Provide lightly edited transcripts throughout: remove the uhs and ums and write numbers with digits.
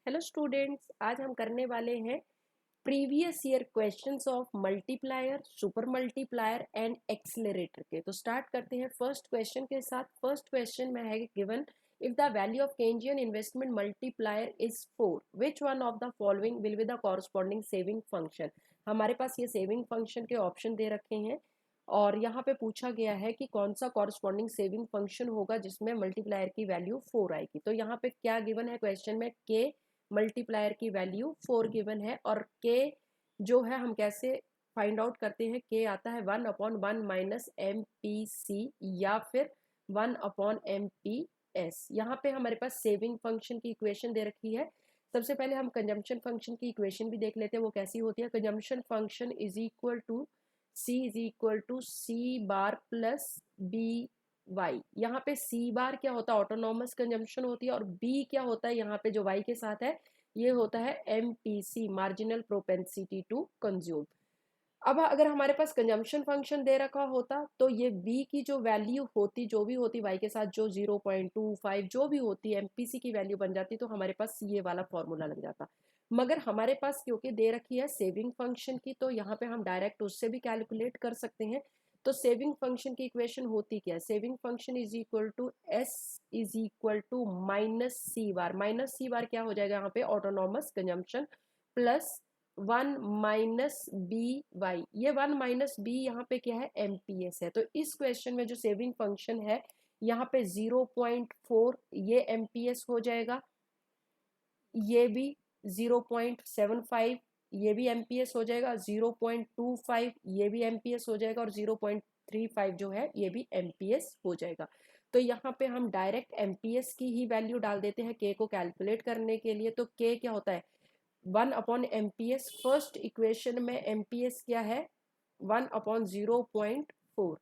Hello students, आज हम करने वाले हैं previous year questions of multiplier, super multiplier and accelerator के। तो स्टार्ट करते हैं फर्स्ट क्वेश्चन के साथ। फर्स्ट क्वेश्चन में है given if the value of Keynesian investment multiplier is 4 which one of the following will be the corresponding saving function. हमारे पास ये सेविंग फंक्शन के ऑप्शन दे रखे हैं और यहाँ पे पूछा गया है कि कौन सा कॉरस्पॉन्डिंग सेविंग फंक्शन होगा जिसमें मल्टीप्लायर की वैल्यू 4 आएगी। तो यहाँ पे क्या गिवन है क्वेश्चन में, के मल्टीप्लायर की वैल्यू 4 गिवन है और के जो है हम कैसे फाइंड आउट करते हैं, के आता है 1/1 माइनस एम पी सी या फिर 1/एम पी एस। यहाँ पे हमारे पास सेविंग फंक्शन की इक्वेशन दे रखी है। सबसे पहले हम कंजम्पशन फंक्शन की इक्वेशन भी देख लेते हैं वो कैसी होती है। Consumption function is equal to C bar plus B Y. यहाँ पे सी बार क्या होता है, ऑटोनॉमस कंजम्पशन होती है, और बी क्या होता है यहाँ पे जो वाई के साथ है ये होता है MPC, marginal propensity to consume. अब अगर हमारे पास कंजम्पशन फंक्शन दे रखा होता तो ये बी की जो वैल्यू होती, जो भी होती वाई के साथ, जो 0.25 जो भी होती एमपीसी की वैल्यू बन जाती, तो हमारे पास ये वाला फॉर्मूला लग जाता। मगर हमारे पास क्योंकि दे रखी है सेविंग फंक्शन की, तो यहाँ पे हम डायरेक्ट उससे भी कैलकुलेट कर सकते हैं। तो सेविंग फंक्शन की इक्वेशन होती क्या है, saving function is equal to S is equal to minus C bar. Minus C bar क्या हो जाएगा यहाँ पे, autonomous consumption, plus 1 minus B Y. ये 1 माइनस बी यहाँ पे क्या है, एमपीएस है। तो इस क्वेश्चन में जो सेविंग फंक्शन है यहाँ पे 0.4 ये एमपीएस हो जाएगा, ये भी 0.75 ये भी एमपीएस हो जाएगा, 0.25 ये भी एमपीएस हो जाएगा और 0.35 जो है ये भी एमपीएस हो जाएगा। तो यहाँ पे हम डायरेक्ट एमपीएस की ही वैल्यू डाल देते हैं के को कैलकुलेट करने के लिए। तो के क्या होता है, 1/एमपीएस। फर्स्ट इक्वेशन में एमपीएस क्या है, 1/0.4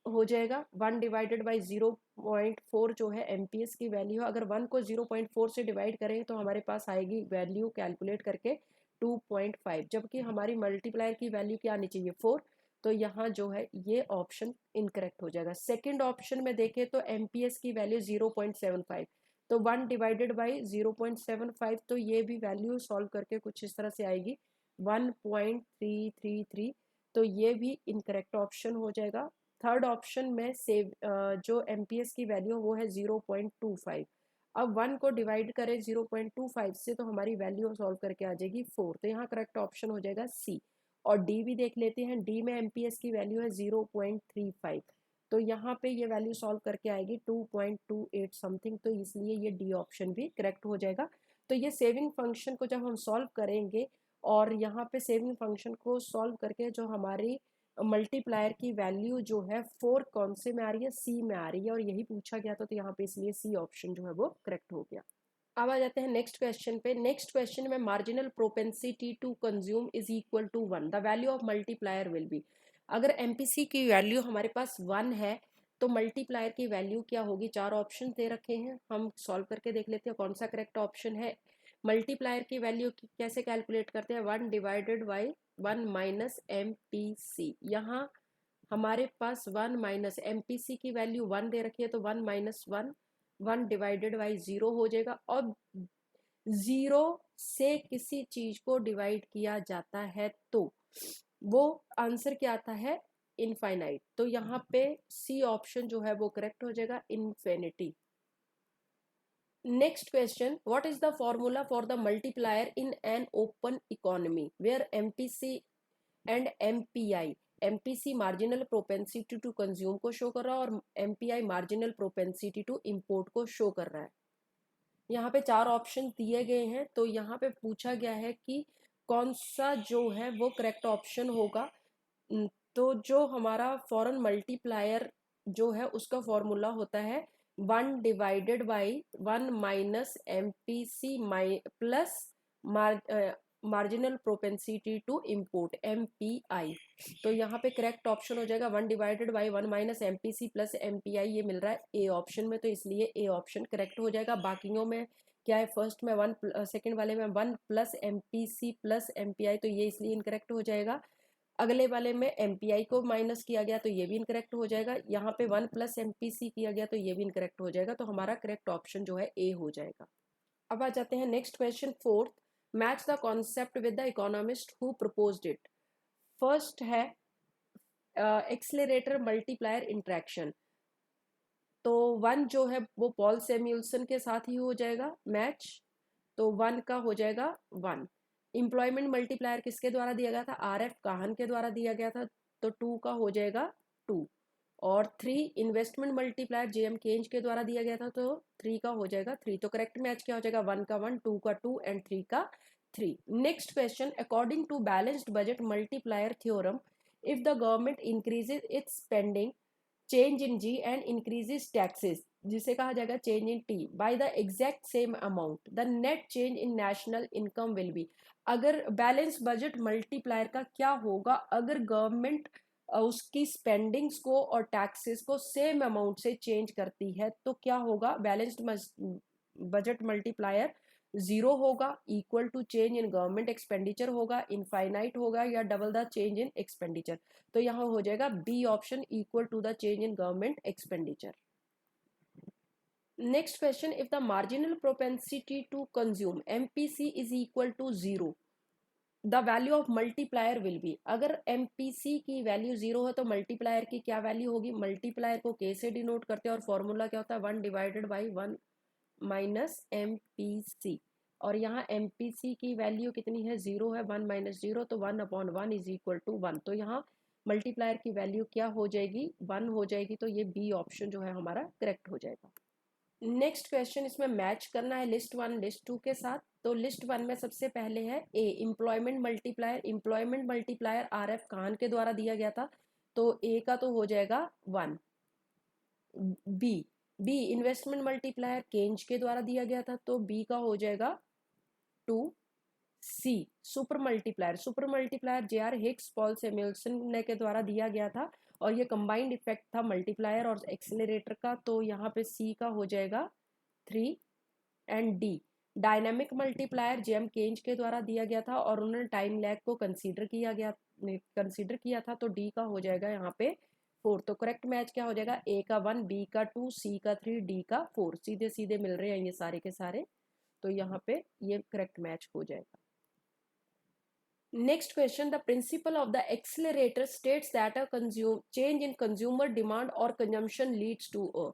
हो जाएगा। 1 डिवाइडेड बाई 0.4 जो है एमपीएस की वैल्यू है। अगर 1 को 0.4 से डिवाइड करें तो हमारे पास आएगी वैल्यू कैलकुलेट करके 2.5, जबकि हमारी मल्टीप्लायर की वैल्यू क्या आनी चाहिए, 4। तो यहाँ जो है ये ऑप्शन इनकरेक्ट हो जाएगा। सेकंड ऑप्शन में देखें तो एमपीएस की वैल्यू 0.75, तो 1 डिवाइडेड बाई 0.75, तो ये भी वैल्यू सॉल्व करके कुछ इस तरह से आएगी 1.333। तो ये भी इनकरेक्ट ऑप्शन हो जाएगा। थर्ड ऑप्शन में सेव जो एमपीएस की वैल्यू वो है 0.25। अब 1 को डिवाइड करें 0.25 से तो हमारी वैल्यू सॉल्व करके आ जाएगी 4। तो यहाँ करेक्ट ऑप्शन हो जाएगा सी। और डी भी देख लेते हैं, डी में एमपीएस की वैल्यू है 0.35, तो यहाँ पे ये वैल्यू सॉल्व करके आएगी 2.28 समथिंग, तो इसलिए ये डी ऑप्शन भी करेक्ट हो जाएगा। तो ये सेविंग फंक्शन को जब हम सॉल्व करेंगे और यहाँ पे सेविंग फंक्शन को सॉल्व करके जो हमारी मल्टीप्लायर की वैल्यू जो है 4 कौन से में आ रही है, सी में आ रही है, और यही पूछा गया था, तो यहाँ पे इसलिए सी ऑप्शन जो है वो करेक्ट हो गया। अब आ जाते हैं नेक्स्ट क्वेश्चन पे। नेक्स्ट क्वेश्चन में marginal propensity to consume is equal to 1, the value of multiplier will be. अगर एमपीसी की वैल्यू हमारे पास 1 है तो मल्टीप्लायर की वैल्यू क्या होगी, चार ऑप्शन दे रखे हैं, हम सॉल्व करके देख लेते हैं कौन सा करेक्ट ऑप्शन है। मल्टीप्लायर की वैल्यू कैसे कैलकुलेट करते हैं, 1 divided by 1 minus M P C. यहाँ हमारे पास 1 माइनस एमपीसी की वैल्यू 1 दे रखी है, तो 1 माइनस 1, 1 डिवाइडेड बाई 0 हो जाएगा। और 0 से किसी चीज को डिवाइड किया जाता है तो वो आंसर क्या आता है, इनफाइनाइट। तो यहाँ पे सी ऑप्शन जो है वो करेक्ट हो जाएगा, infinity. Next question, what is the formula for the multiplier in an open economy where MPC and MPI, MPC marginal propensity to consume को शो कर रहा है और MPI marginal propensity to import को शो कर रहा है। यहाँ पे चार ऑप्शन दिए गए हैं, तो यहाँ पे पूछा गया है कि कौन सा जो है वो करेक्ट ऑप्शन होगा। तो जो हमारा फॉरेन मल्टीप्लायर जो है उसका फॉर्मूला होता है 1 divided by 1 minus M P C plus marginal propensity to import M P I. तो यहाँ पे करेक्ट ऑप्शन हो जाएगा 1 divided by 1 minus M P C plus M P I, ये मिल रहा है ए ऑप्शन में, तो इसलिए ए ऑप्शन करेक्ट हो जाएगा। बाकियों में क्या है, फर्स्ट में 1, सेकेंड वाले में 1 plus M P C plus M P I, तो ये इसलिए इनकरेक्ट हो जाएगा। अगले वाले में एमपीआई को माइनस किया गया तो ये भी इनकरेक्ट हो जाएगा। यहाँ पे 1 प्लस एमपीसी किया गया तो ये भी इनकरेक्ट हो जाएगा। तो हमारा करेक्ट ऑप्शन जो है ए हो जाएगा। अब आ जाते हैं next question fourth, match the concept with the economist who proposed it. First है एक्सेलरेटर मल्टीप्लायर इंट्रैक्शन, तो वन जो है वो पॉल सैमुअल्सन के साथ ही हो जाएगा मैच, तो वन का हो जाएगा वन। एम्प्लॉयमेंट मल्टीप्लायर किसके द्वारा दिया गया था, आर एफ काहन के द्वारा दिया गया था, तो टू का हो जाएगा टू। और थ्री इन्वेस्टमेंट मल्टीप्लायर जे एम केंज के द्वारा दिया गया था, तो थ्री का हो जाएगा थ्री। तो करेक्ट मैच क्या हो जाएगा, वन का वन, टू का टू एंड थ्री का three. Next question, according to balanced budget multiplier theorem, if the government increases its spending change in G and increases taxes, जिसे कहा जाएगा change in T, by the exact same amount, the net change in national income will be. अगर balance budget multiplier का क्या होगा अगर government उसकी spendings को और टैक्सेस को सेम अमाउंट से चेंज करती है, तो क्या होगा, बैलेंस्ड बजट मल्टीप्लायर जीरो होगा, equal to change in government expenditure होगा, इनफाइनाइट होगा, या double the change in expenditure. तो यहाँ हो जाएगा B option, equal to the change in government expenditure. Next question, if the marginal propensity to consume MPC is equal to zero, the value of multiplier will be. अगर MPC की value zero है तो multiplier की क्या value होगी, multiplier को के से डिनोट करते हैं और फॉर्मूला क्या होता है, one divided by one minus MPC. और यहाँ एमपीसी की वैल्यू कितनी है, जीरो है, वन माइनस जीरो, तो one upon one is equal to one. तो यहाँ मल्टीप्लायर की वैल्यू क्या हो जाएगी, वन हो जाएगी। तो ये बी ऑप्शन जो है हमारा करेक्ट हो जाएगा। नेक्स्ट क्वेश्चन, इसमें मैच करना है लिस्ट वन लिस्ट टू के साथ। तो लिस्ट वन में सबसे पहले है A employment multiplier. Employment multiplier R F Kahn के द्वारा दिया गया था, तो ए का तो हो जाएगा one. B B investment multiplier Keynes के द्वारा दिया गया था, तो बी का हो जाएगा two. C super multiplier J R Hicks Paul Samuelson ने के द्वारा दिया गया था, और ये कंबाइंड इफेक्ट था मल्टीप्लायर और एक्सेलरेटर का, तो यहाँ पे सी का हो जाएगा three. And D dynamic multiplier J M Keynes के द्वारा दिया गया था और उन्होंने टाइम लैग को कंसीडर किया था, तो डी का हो जाएगा यहाँ पे फोर। तो करेक्ट मैच क्या हो जाएगा, ए का वन, बी का टू, सी का थ्री, डी का फोर। सीधे सीधे मिल रहे हैं ये सारे के सारे, तो यहाँ पे ये करेक्ट मैच हो जाएगा। Next question, the principle of the accelerator states that a change in consumer demand or consumption leads to a।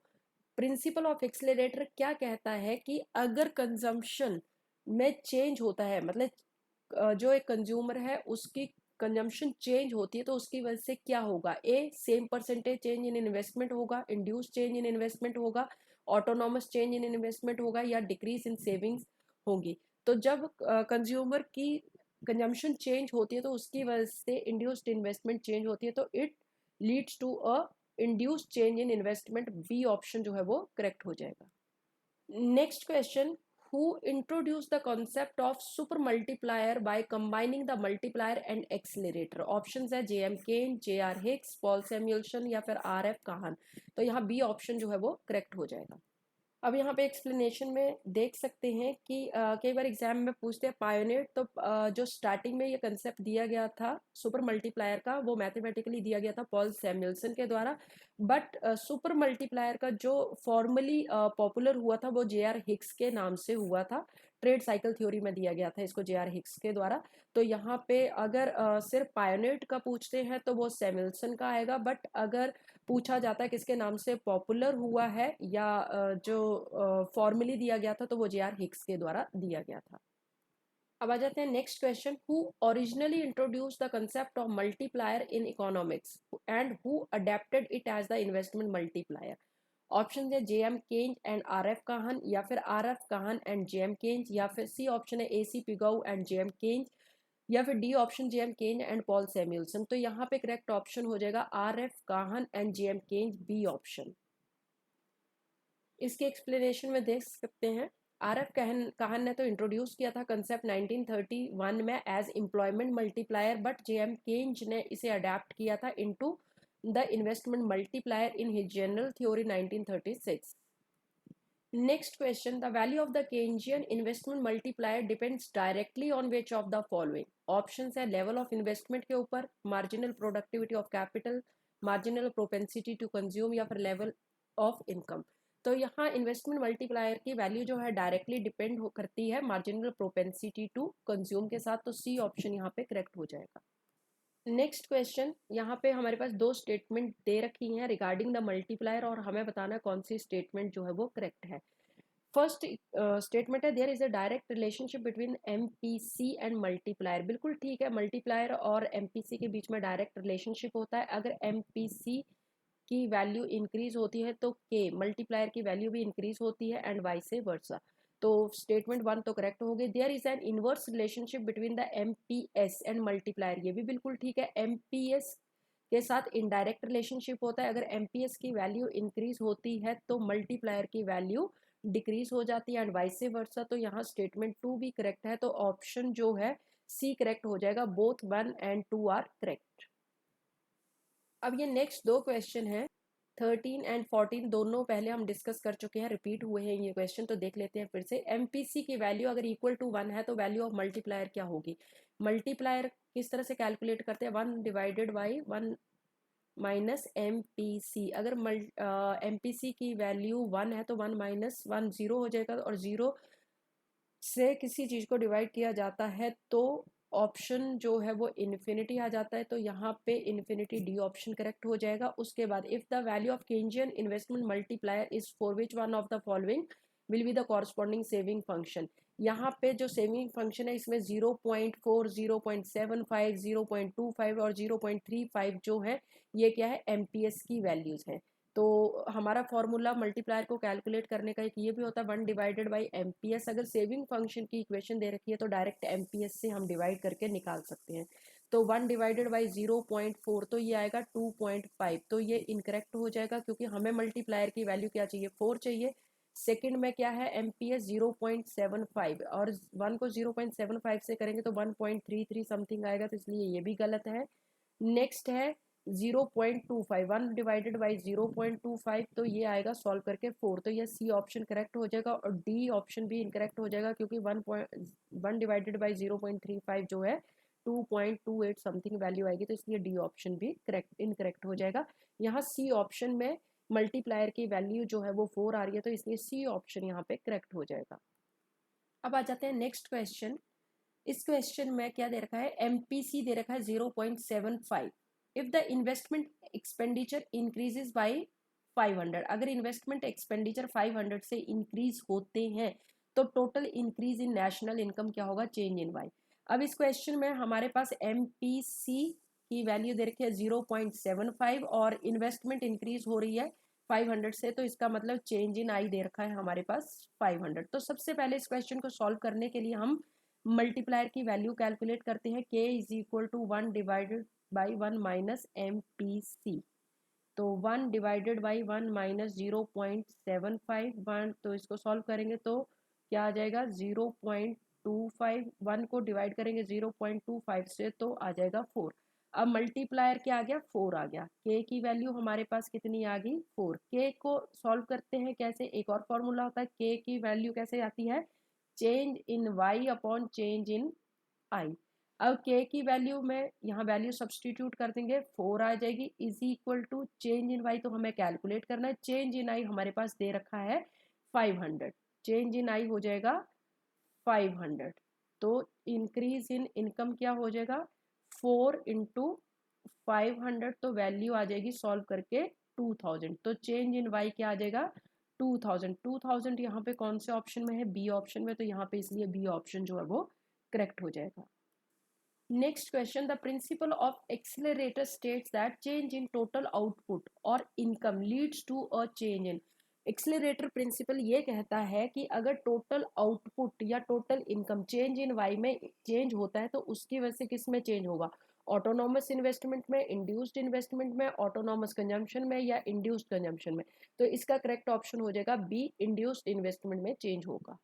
Principal of accelerator क्या कहता है कि अगर कंजम्पशन में चेंज होता है, मतलब जो एक कंज्यूमर है उसकी कंजम्पशन चेंज होती है, तो उसकी वजह से क्या होगा, A same percentage change in investment होगा, इंड्यूस चेंज इन इन्वेस्टमेंट होगा, ऑटोनॉमस चेंज इन इन्वेस्टमेंट होगा, या डिक्रीज इन सेविंग्स होगी। तो जब कंज्यूमर की कंजम्पशन चेंज होती है तो उसकी वजह से इंड्यूस्ड इन्वेस्टमेंट चेंज होती है, तो it leads to a induce change in investment. B option जो है वो करेक्ट हो जाएगा। Next question, who introduce the concept of super multiplier by combining the multiplier and accelerator. Options है J M Keynes, J R Hicks, Paul Samuelson, या फिर R F काहन। तो यहाँ बी ऑप्शन जो है वो करेक्ट हो जाएगा। अब यहाँ पे एक्सप्लेनेशन में देख सकते हैं कि कई बार एग्जाम में पूछते हैं पायोनियर, तो जो स्टार्टिंग में ये कंसेप्ट दिया गया था सुपर मल्टीप्लायर का, वो मैथमेटिकली दिया गया था पॉल सैमुअल्सन के द्वारा। बट सुपर मल्टीप्लायर का जो फॉर्मली पॉपुलर हुआ था वो जे आर हिक्स के नाम से हुआ था। ट्रेड साइकिल थ्योरी में दिया गया था इसको जे आर हिक्स के द्वारा। तो यहाँ पे अगर सिर्फ पायोनियर का पूछते हैं तो वो सैमुअल्सन का आएगा, बट अगर पूछा जाता है किसके नाम से पॉपुलर हुआ है या जो फॉर्मली दिया गया था, तो वो जे आर हिक्स के द्वारा दिया गया था। अब आ जाते हैं next question, who originally introduce the concept of multiplier in economics and who adapted it as the investment multiplier. Option है J M Keynes and R F Kahn, या फिर R F Kahn and J M Keynes, या फिर C option है ए सी पिगाउ and J M Keynes, या फिर D option J M Keynes and Paul Samuelson. तो यहाँ पे करेक्ट ऑप्शन हो जाएगा R F Kahn and J M Keynes, B option. इसके एक्सप्लेनेशन में देख सकते हैं, आर एफ काहन ने तो इंट्रोड्यूस किया था कंसेप्ट 1931 में as employment multiplier, but J M Keynes ने इसे अडेप्ट किया था into the investment multiplier in his general theory 1936। Next question, the value of the Keynesian investment multiplier depends directly on which of the following। Options है level of investment के ऊपर, marginal productivity of capital, marginal propensity to consume, या फिर level of income. तो यहाँ investment multiplier की value जो है डायरेक्टली डिपेंड करती है मार्जिनल प्रोपेंसिटी टू कंज्यूम के साथ, तो सी ऑप्शन यहाँ पे करेक्ट हो जाएगा। नेक्स्ट क्वेश्चन, यहाँ पे हमारे पास दो स्टेटमेंट दे रखी हैं रिगार्डिंग द मल्टीप्लायर और हमें बताना कौन सी स्टेटमेंट जो है वो करेक्ट है। फर्स्ट स्टेटमेंट है there is a direct relationship between MPC and multiplier. बिल्कुल ठीक है, मल्टीप्लायर और एमपीसी के बीच में डायरेक्ट रिलेशनशिप होता है। अगर एमपीसी की वैल्यू इंक्रीज होती है तो के मल्टीप्लायर की वैल्यू भी इंक्रीज होती है एंड वाइस वर्सा। तो स्टेटमेंट वन तो करेक्ट हो गई। There is an inverse relationship between the MPS and multiplier, ये भी बिल्कुल ठीक है। एमपीएस के साथ इनडायरेक्ट रिलेशनशिप होता है। अगर एमपीएस की वैल्यू इंक्रीज होती है तो मल्टीप्लायर की वैल्यू डिक्रीज हो जाती है एंड वाइस वर्सा। तो यहाँ स्टेटमेंट टू भी करेक्ट है, तो ऑप्शन जो है सी करेक्ट हो जाएगा। Both 1 and 2 are correct. अब ये नेक्स्ट दो क्वेश्चन है 13 and 14, दोनों पहले हम डिस्कस कर चुके हैं, रिपीट हुए हैं ये क्वेश्चन, तो देख लेते हैं फिर से। एमपीसी की वैल्यू अगर इक्वल टू 1 है तो वैल्यू ऑफ मल्टीप्लायर क्या होगी? मल्टीप्लायर किस तरह से कैलकुलेट करते हैं? 1 डिवाइडेड बाई 1 माइनस एमपीसी। अगर एमपीसी की वैल्यू 1 है तो 1 माइनस 1 0 हो जाएगा, और 0 से किसी चीज को डिवाइड किया जाता है तो ऑप्शन जो है वो इन्फिनिटी आ जाता है, तो यहाँ पे इन्फिनिटी डी ऑप्शन करेक्ट हो जाएगा। उसके बाद if the value of Keynesian investment multiplier is for which one of the following will be the corresponding saving function. यहाँ पे जो सेविंग फंक्शन है इसमें 0.4, 0.75, 0.25 और 0.35 जो है ये क्या है? एमपीएस की वैल्यूज है। तो हमारा फॉर्मूला मल्टीप्लायर को कैलकुलेट करने का एक ये भी होता है 1 डिवाइडेड बाई एमपीएस। अगर सेविंग फंक्शन की इक्वेशन दे रखी है तो डायरेक्ट एमपीएस से हम डिवाइड करके निकाल सकते हैं। तो 1 डिवाइडेड बाई 0.4 तो ये आएगा 2.5, तो ये इनकरेक्ट हो जाएगा क्योंकि हमें मल्टीप्लायर की वैल्यू क्या चाहिए? 4 चाहिए। सेकंड में क्या है? एमपीएस 0.75, और 1 को 0.75 से करेंगे तो 1.33 समथिंग आएगा, तो इसलिए ये भी गलत है। नेक्स्ट है 0.25, 1 डिवाइडेड बाई 0.25, तो ये आएगा सॉल्व करके 4, तो ये सी ऑप्शन करेक्ट हो जाएगा। और डी ऑप्शन भी इनकरेक्ट हो जाएगा क्योंकि 1 डिवाइडेड बाई 0.35 जो है 2.28 समथिंग वैल्यू आएगी, तो इसलिए डी ऑप्शन भी करेक्ट इनकरेक्ट हो जाएगा। यहाँ सी ऑप्शन में मल्टीप्लायर की वैल्यू जो है वो 4 आ रही है, तो इसलिए सी ऑप्शन यहाँ पे करेक्ट हो जाएगा। अब आ जाते हैं नेक्स्ट क्वेश्चन। इस क्वेश्चन में क्या दे रखा है? एमपीसी दे रखा है 0.75। If the investment expenditure increases by 500, अगर इन्वेस्टमेंट एक्सपेंडिचर 500 से इंक्रीज होते हैं तो total increase in national income क्या होगा? Change in Y. अब इस क्वेश्चन में हमारे पास एमपीसी की वैल्यू दे रखी है 0.75 और इन्वेस्टमेंट इंक्रीज हो रही है 500 से, तो इसका मतलब चेंज इन आई दे रखा है हमारे पास 500। तो सबसे पहले इस क्वेश्चन को सॉल्व करने के लिए हम मल्टीप्लायर की वैल्यू कैलकुलेट करते हैं। k is equal to 1 divided by 1 minus M P C. तो 1 डिवाइडेड बाई 1 माइनस 0.75, तो इसको सॉल्व करेंगे तो क्या आ जाएगा? 0.25, 1 को डिवाइड करेंगे 0.25 से तो आ जाएगा 4। अब मल्टीप्लायर क्या आ गया? 4 आ गया। k की वैल्यू हमारे पास कितनी आ गई? 4। k को सॉल्व करते हैं कैसे? एक और फॉर्मूला होता है, k की वैल्यू कैसे आती है? Change in y upon change in i। अब k की वैल्यू में यहाँ वैल्यू सब्सटीट्यूट कर देंगे, 4 आ जाएगी, is equal to change in y, तो हमें कैलकुलेट करना है। चेंज इन i हमारे पास दे रखा है 500, चेंज इन i हो जाएगा 500। तो इंक्रीज इन इनकम क्या हो जाएगा? 4 इंटू 500, तो वैल्यू आ जाएगी सॉल्व करके 2000। तो चेंज इन y क्या आ जाएगा? 2000। 2000 यहाँ पे कौन से ऑप्शन में है? बी ऑप्शन में, तो यहाँ पे इसलिए बी ऑप्शन जो है वो करेक्ट हो जाएगा। Next question, the principle of accelerator states that change in total output और income leads to a change in. Accelerator principle ये कहता है कि अगर टोटल आउटपुट या total income change in Y में चेंज होता है तो उसकी वजह से किस में चेंज होगा? ऑटोनॉमस इन्वेस्टमेंट में, इंड्यूस्ड इन्वेस्टमेंट में, ऑटोनॉमस कंजम्पशन में या इंड्यूस्ड कंजम्पशन में। तो इसका करेक्ट ऑप्शन हो जाएगा बी, इंड्यूस्ड इन्वेस्टमेंट में चेंज होगा।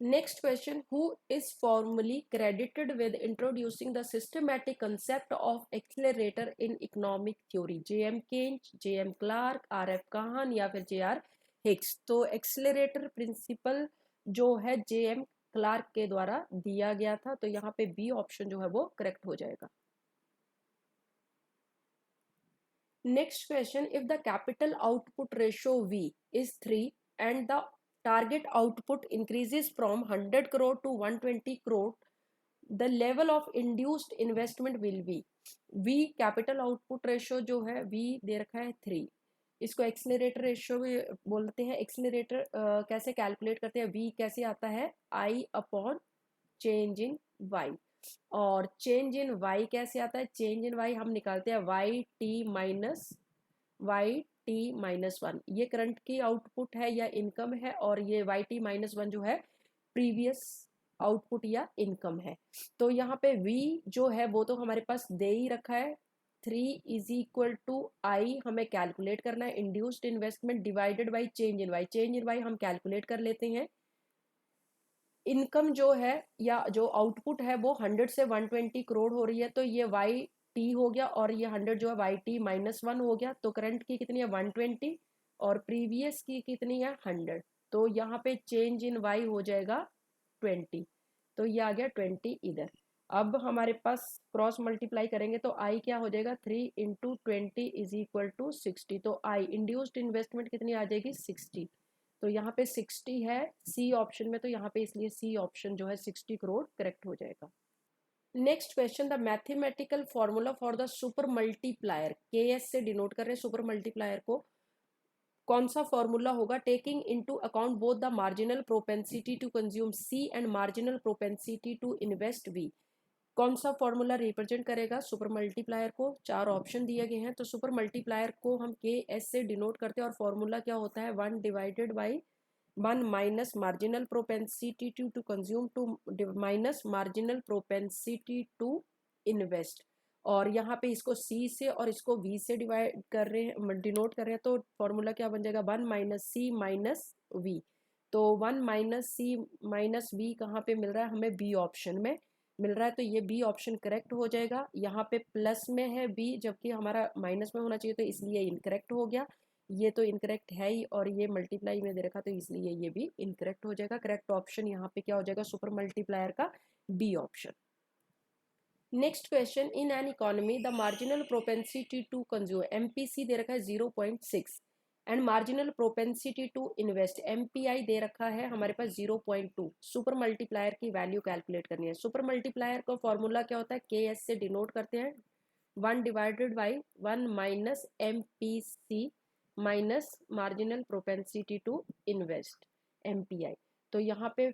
Next question, who is formally credited with introducing the systematic concept of accelerator in economic theory? J.M. Keynes, J.M. Clark, R.F. Kahan या फिर J.R. Hicks? तो एक्सेलरेटर प्रिंसिपल जो है J.M. Clark के द्वारा दिया गया था, तो यहाँ पे बी ऑप्शन जो है वो करेक्ट हो जाएगा। Next question, if the capital output ratio V is 3 and the target output increases from 100 crore to 120 crore, the level of induced investment will be. V capital output ratio जो है V दे रखा है 3, इसको accelerator ratio भी बोलते हैं। Accelerator कैसे calculate करते हैं, V कैसे आता है I upon change in Y, और चेंज इन Y कैसे आता है, चेंज इन Y हम निकालते हैं YT-1, ये करंट की आउटपुट है या इनकम है, और ये YT-1 जो है प्रीवियस आउटपुट या इनकम है। तो यहाँ पे V जो है वो तो हमारे पास दे ही रखा है, 3 इज इक्वल टू I हमें कैलकुलेट करना है, induced investment divided by change in Y, change in Y हम कैलकुलेट कर लेते हैं। इनकम जो है या जो आउटपुट है वो 100 से 120 करोड़ हो रही है, तो ये YT हो गया, और ये 100 जो है YT-1 हो गया। तो करंट की कितनी है 120 और प्रीवियस की कितनी है 100, तो यहाँ पे चेंज इन Y हो जाएगा 20, तो ये आ गया 20 इधर। अब हमारे पास क्रॉस मल्टीप्लाई करेंगे तो I क्या हो जाएगा 3 इंटू 20 इज इक्वल टू 60, तो I इंड्यूस्ड इन्वेस्टमेंट कितनी आ जाएगी 60, तो यहाँ पे 60 है सी ऑप्शन में, तो यहाँ पे इसलिए सी ऑप्शन जो है 60 करोड़ करेक्ट हो जाएगा। Next question, the mathematical formula for the super multiplier, KS से डिनोट कर रहे हैं सुपर मल्टीप्लायर को, कौन सा फॉर्मूला होगा, taking into account both the marginal propensity to consume C and marginal propensity to invest V, कौन सा फॉर्मूला रिप्रेजेंट करेगा सुपर मल्टीप्लायर को। चार ऑप्शन दिए गए हैं, तो सुपर मल्टीप्लायर को हम KS से डिनोट करते हैं, और फॉर्मूला क्या होता है 1 divided by 1 minus marginal propensity to consume to minus marginal propensity to invest, और यहाँ पे इसको C से और इसको V से डिवाइड कर रहे हैं, डिनोट कर रहे हैं, तो फॉर्मूला क्या बन जाएगा 1 माइनस C माइनस V, तो 1 माइनस C माइनस V कहाँ पे मिल रहा है हमें, B ऑप्शन में मिल रहा है, तो ये B ऑप्शन करेक्ट हो जाएगा। यहाँ पे प्लस में है B जबकि हमारा माइनस में होना चाहिए, तो इसलिए इनकरेक्ट हो गया, ये तो इनकरेक्ट है ही, और ये मल्टीप्लाई में दे रखा, तो इसलिए ये भी इनकरेक्ट हो जाएगा। करेक्ट ऑप्शन यहाँ पे क्या हो जाएगा सुपर मल्टीप्लायर का B option. Next question, in an economy the marginal propensity to consume MPC दे रखा है 0.6 and marginal propensity to invest MPI दे रखा है हमारे पास 0.2, सुपर मल्टीप्लायर की वैल्यू कैलकुलेट करनी है। सुपर मल्टीप्लायर का फॉर्मूला क्या होता है, KS से डिनोट करते हैं, 1 divided by 1 minus MPC minus marginal propensity to invest MPI, तो यहाँ पे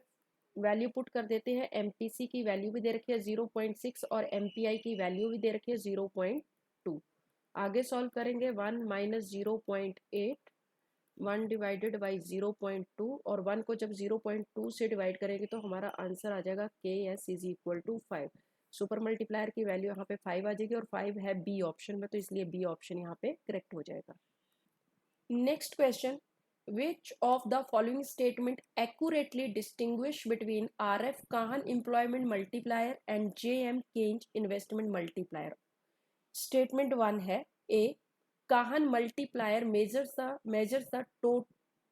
वैल्यू पुट कर देते हैं। MPC की वैल्यू भी दे रखी है 0.6 और MPI की वैल्यू भी दे रखी है 0.2। आगे सॉल्व करेंगे, 1 माइनस 0.8, 1 डिवाइडेड बाई 0.2, और 1 को जब 0.2 से डिवाइड करेंगे तो हमारा आंसर आ जाएगा KS is equal to 5। Super multiplier की वैल्यू यहाँ पे 5 आ जाएगी, और 5 है B ऑप्शन में, तो इसलिए B ऑप्शन यहाँ पे करेक्ट हो जाएगा। Next question, which of the following statement accurately distinguish between RF Kahan employment multiplier and JM Keynes investment multiplier? Statement 1 है A, Kahan multiplier measures the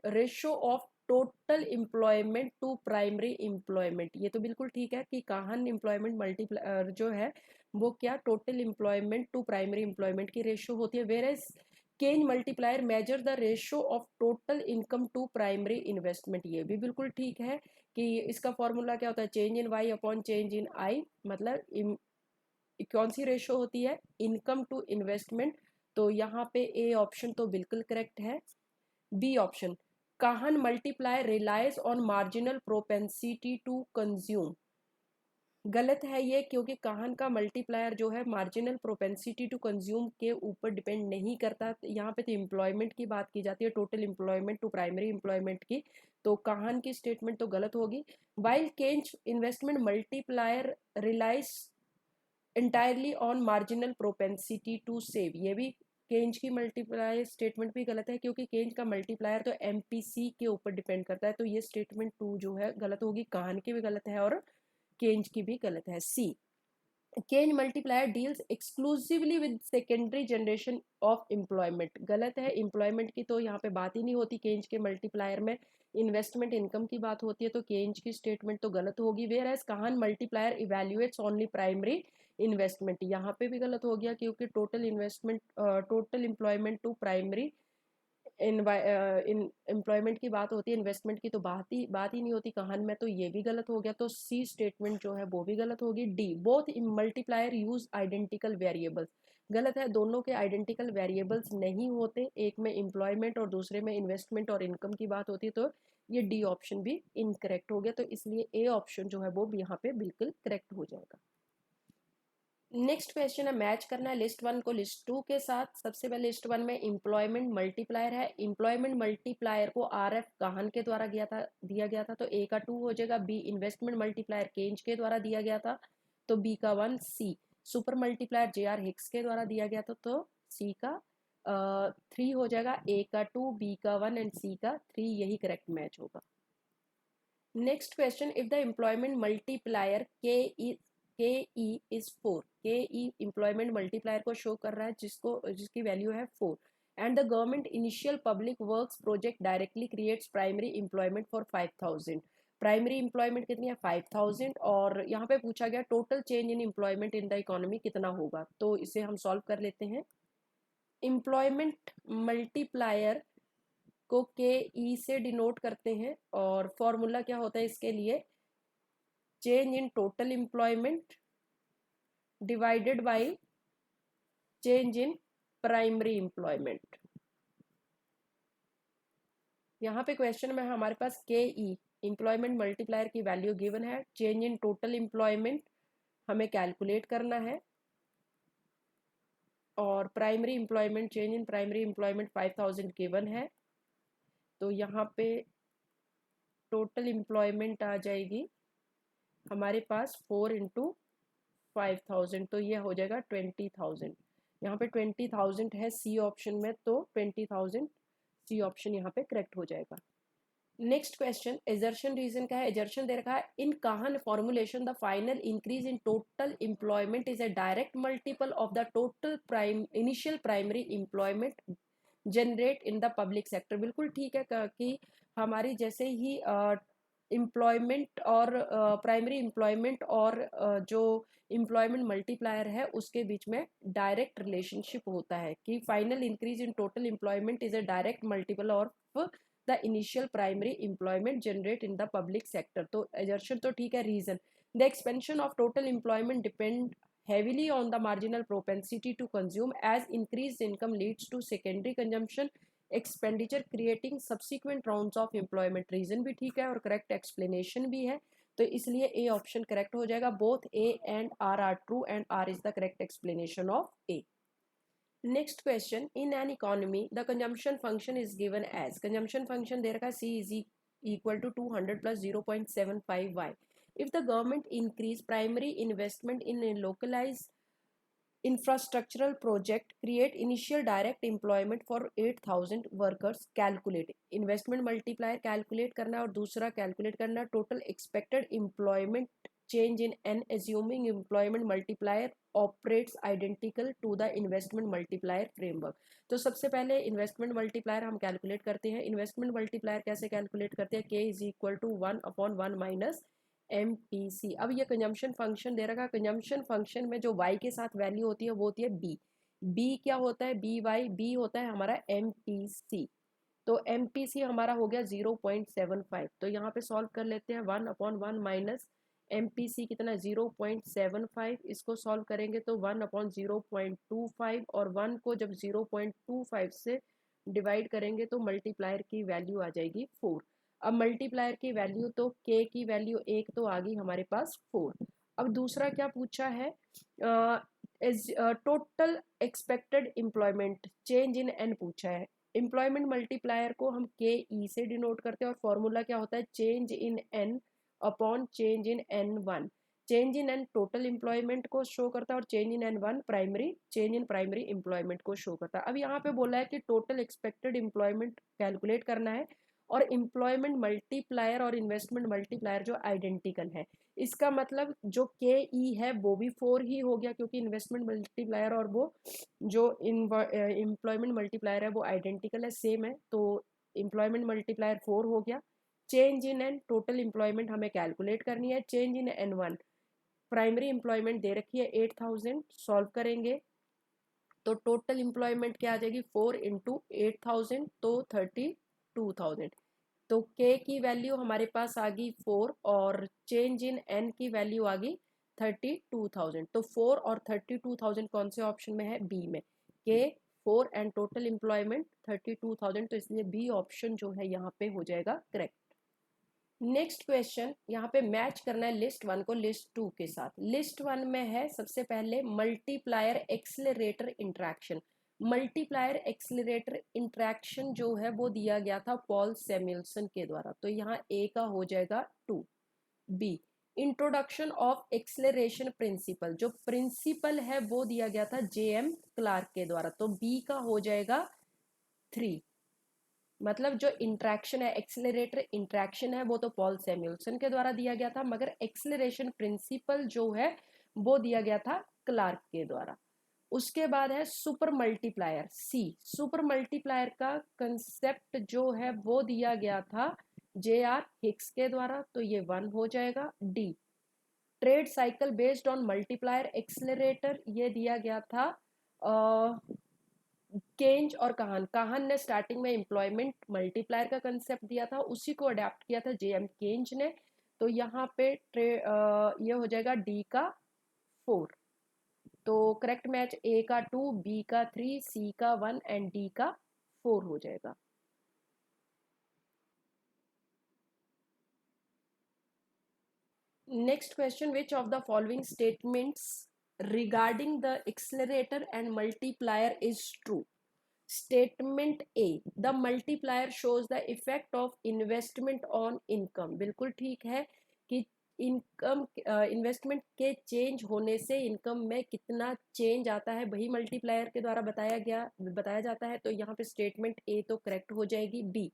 ratio of total employment to primary employment, ये तो बिल्कुल ठीक है कि काहन employment multiplier जो है वो क्या total employment to primary employment की रेशियो होती है, whereas Keynes multiplier measure the ratio of total income to primary investment, ये भी बिल्कुल ठीक है कि इसका फॉर्मूला क्या होता है change in Y upon change in I, मतलब कौन सी रेशियो होती है इनकम टू इन्वेस्टमेंट, तो यहाँ पे ए ऑप्शन तो बिल्कुल करेक्ट है। B option, Kahn multiplier relies on marginal propensity to consume, गलत है ये, क्योंकि काहन का मल्टीप्लायर जो है मार्जिनल प्रोपेंसिटी टू कंज्यूम के ऊपर डिपेंड नहीं करता। यहाँ पे तो एम्प्लॉयमेंट की बात की जाती है, total employment to primary employment की, तो काहन की स्टेटमेंट तो गलत होगी। While Keynes investment multiplier relies entirely on marginal propensity to save, ये भी केंज की मल्टीप्लायर स्टेटमेंट भी गलत है, क्योंकि केंज का मल्टीप्लायर तो MPC के ऊपर डिपेंड करता है, तो ये स्टेटमेंट 2 जो है गलत होगी, काहन की भी गलत है और केंज की भी गलत है, C. K's multiplier deals exclusively with secondary generation of employment. गलत है, एम्प्लॉयमेंट की तो यहाँ पे बात ही नहीं होती। केज के मल्टीप्लायर में इन्वेस्टमेंट इनकम की बात होती है, तो केज की स्टेटमेंट तो गलत होगी। Whereas Kahn multiplier evaluates only primary investment, यहाँ पे भी गलत हो गया क्योंकि total investment total employment to primary in employment की बात होती है, इन्वेस्टमेंट की तो बात ही नहीं होती कहान में, तो ये भी गलत हो गया। तो सी स्टेटमेंट जो है वो भी गलत होगी। D, both multiplier use identical variables. गलत है, दोनों के आइडेंटिकल वेरिएबल्स नहीं होते, एक में एम्प्लॉयमेंट और दूसरे में इन्वेस्टमेंट और इनकम की बात होती है। तो ये डी ऑप्शन भी इनकरेक्ट हो गया, तो इसलिए ए ऑप्शन जो है वो भी यहाँ पे बिल्कुल करेक्ट हो जाएगा। नेक्स्ट क्वेश्चन है, मैच करना है लिस्ट वन को लिस्ट टू के साथ। सबसे पहले लिस्ट वन में एम्प्लॉयमेंट मल्टीप्लायर है, एम्प्लॉयमेंट मल्टीप्लायर को आर एफ काहन के द्वारा दिया गया था, तो ए का 2 हो जाएगा। बी, इन्वेस्टमेंट मल्टीप्लायर केंज के द्वारा दिया गया था, तो बी का 1। C, super multiplier J R Hicks के द्वारा दिया गया था, तो सी का 3 हो जाएगा। ए का 2, बी का 1 एंड सी का 3, यही करेक्ट मैच होगा। Next question, if the employment multiplier के ई इज 4, के ई एम्प्लॉयमेंट मल्टीप्लायर को शो कर रहा है जिसकी वैल्यू है 4, and the government initial public works project directly creates primary employment for 5000। Primary employment कितनी है? 5000। और यहाँ पे पूछा गया total change in employment in the economy कितना होगा, तो इसे हम सॉल्व कर लेते हैं। एम्प्लॉयमेंट मल्टीप्लायर को के ई से डिनोट करते हैं, और फॉर्मूला क्या होता है इसके लिए? Change in total employment divided by change in primary employment. यहाँ पे क्वेश्चन में हमारे पास के ई एम्प्लॉयमेंट मल्टीप्लायर की वैल्यू गिवन है, चेंज इन टोटल एम्प्लॉयमेंट हमें कैलकुलेट करना है, और primary employment change in primary employment 5000 given है। तो यहाँ पे टोटल एम्प्लॉयमेंट आ जाएगी हमारे पास 4 इंटू 5000, तो ये हो जाएगा 20,000। यहाँ पे 20,000 है सी ऑप्शन में, तो 20,000 सी ऑप्शन यहाँ पे करेक्ट हो जाएगा। नेक्स्ट क्वेश्चन, एजर्शन रीजन का है। एजर्शन दे रखा है, in Kahn formulation the final increase in total employment is a direct multiple of the total initial primary employment generate in the public sector. बिल्कुल ठीक है कि हमारी जैसे ही एम्प्लॉयमेंट और प्राइमरी एम्प्लॉयमेंट और जो एम्प्लॉयमेंट मल्टीप्लायर है उसके बीच में डायरेक्ट रिलेशनशिप होता है कि final increase in total employment is a direct multiple of the initial primary employment generate in the public sector. तो एजर्शन तो ठीक है। Reason, the expansion of total employment depend heavily on the marginal propensity to consume as increased income leads to secondary consumption expenditure creating subsequent rounds of employment। Reason भी ठीक है और correct explanation भी है, तो इसलिए ए ऑप्शन करेक्ट हो जाएगा। Both A and R R true and R is the correct explanation of A. Next question, in an economy the consumption function is given as. Consumption function दे रखा है C is equal to 200 plus 0.75 Y. If the government increase primary investment in a localized infrastructural project, create initial direct employment for 8,000 workers, calculate investment multiplier calculate करना है, और दूसरा calculate करना total expected employment change in an assuming employment multiplier operates identical to the investment multiplier framework। तो सबसे पहले investment multiplier हम calculate करते हैं। इन्वेस्टमेंट मल्टीप्लायर कैसे कैलकुलेट करते हैं? K is equal to 1/1 minus MPC। अब ये कंजम्पशन फंक्शन दे रखा है, कंजम्पशन फंक्शन में जो y के साथ वैल्यू होती है वो होती है b। b क्या होता है? b होता है हमारा MPC। तो MPC हमारा हो गया 0.75। तो यहाँ पे सॉल्व कर लेते हैं। 1/1 माइनस MPC कितना? 0.75। इसको सॉल्व करेंगे तो 1/0.25, और 1 को जब 0.25 से डिवाइड करेंगे तो मल्टीप्लायर की वैल्यू आ जाएगी 4। अब मल्टीप्लायर की वैल्यू तो k की वैल्यू 1 तो आ गई हमारे पास 4। अब दूसरा क्या पूछा है? Total expected employment change in n पूछा है। एम्प्लॉयमेंट मल्टीप्लायर को हम के ई से डिनोट करते हैं, और फॉर्मूला क्या होता है? Change in n upon change in n1। Change in n total employment को शो करता है, और change in n1 change in primary employment को शो करता है। अब यहाँ पे बोला है कि टोटल एक्सपेक्टेड एम्प्लॉयमेंट कैलकुलेट करना है, और एम्प्लॉयमेंट मल्टीप्लायर और इन्वेस्टमेंट मल्टीप्लायर जो आइडेंटिकल है। इसका मतलब जो के ई है वो भी 4 ही हो गया, क्योंकि इन्वेस्टमेंट मल्टीप्लायर और वो जो एम्प्लॉयमेंट मल्टीप्लायर है वो आइडेंटिकल है, सेम है, तो एम्प्लॉयमेंट मल्टीप्लायर 4 हो गया। Change in N, total employment हमें कैलकुलेट करनी है। Change in N one, primary employment दे रखी है 8000, सॉल्व करेंगे तो टोटल एम्प्लॉयमेंट क्या आ जाएगी 4 इंटू 8000 तो 32,000। तो के की वैल्यू हमारे पास आ गई 4 और चेंज इन एन की वैल्यू आ गई 32,000। तो 4 और 32,000 कौन से ऑप्शन में है, बी में। के 4 एंड टोटल एम्प्लॉयमेंट 32,000, तो इसलिए बी ऑप्शन जो है यहाँ पे हो जाएगा करेक्ट। नेक्स्ट क्वेश्चन, यहाँ पे मैच करना है लिस्ट 1 को लिस्ट 2 के साथ। लिस्ट 1 में है सबसे पहले multiplier accelerator interaction. Multiplier accelerator interaction जो है वो दिया गया था पॉल सैमुअल्सन के द्वारा, तो यहाँ ए का हो जाएगा 2। B, introduction of acceleration principle, जो प्रिंसिपल है वो दिया गया था जेएम क्लार्क के द्वारा, तो बी का हो जाएगा 3। मतलब जो इंट्रैक्शन है, एक्सेलरेटर इंट्रैक्शन है, वो तो पॉल सैमुअल्सन के द्वारा दिया गया था, मगर एक्सेलरेशन प्रिंसिपल जो है वो दिया गया था क्लार्क के द्वारा। उसके बाद है सुपर मल्टीप्लायर, सी, सुपर मल्टीप्लायर का कंसेप्ट जो है वो दिया गया था जे आर हिक्स के द्वारा, तो ये 1 हो जाएगा। D, trade cycle based on multiplier accelerator, ये दिया गया था केंज और काहन। काहन ने स्टार्टिंग में एम्प्लॉयमेंट मल्टीप्लायर का कंसेप्ट दिया था, उसी को अडेप्ट किया था जेएम केंज ने, तो यहाँ पे ये हो जाएगा डी का 4। तो करेक्ट मैच ए का 2, बी का 3, सी का 1 एंड डी का 4 हो जाएगा। Next question, which of the following statements regarding the accelerator and multiplier is true. Statement A, the multiplier shows the effect of investment on income, बिल्कुल ठीक है कि इनकम इन्वेस्टमेंट के चेंज होने से इनकम में कितना चेंज आता है वही मल्टीप्लायर के द्वारा बताया जाता है, तो यहाँ पे स्टेटमेंट ए तो करेक्ट हो जाएगी। B,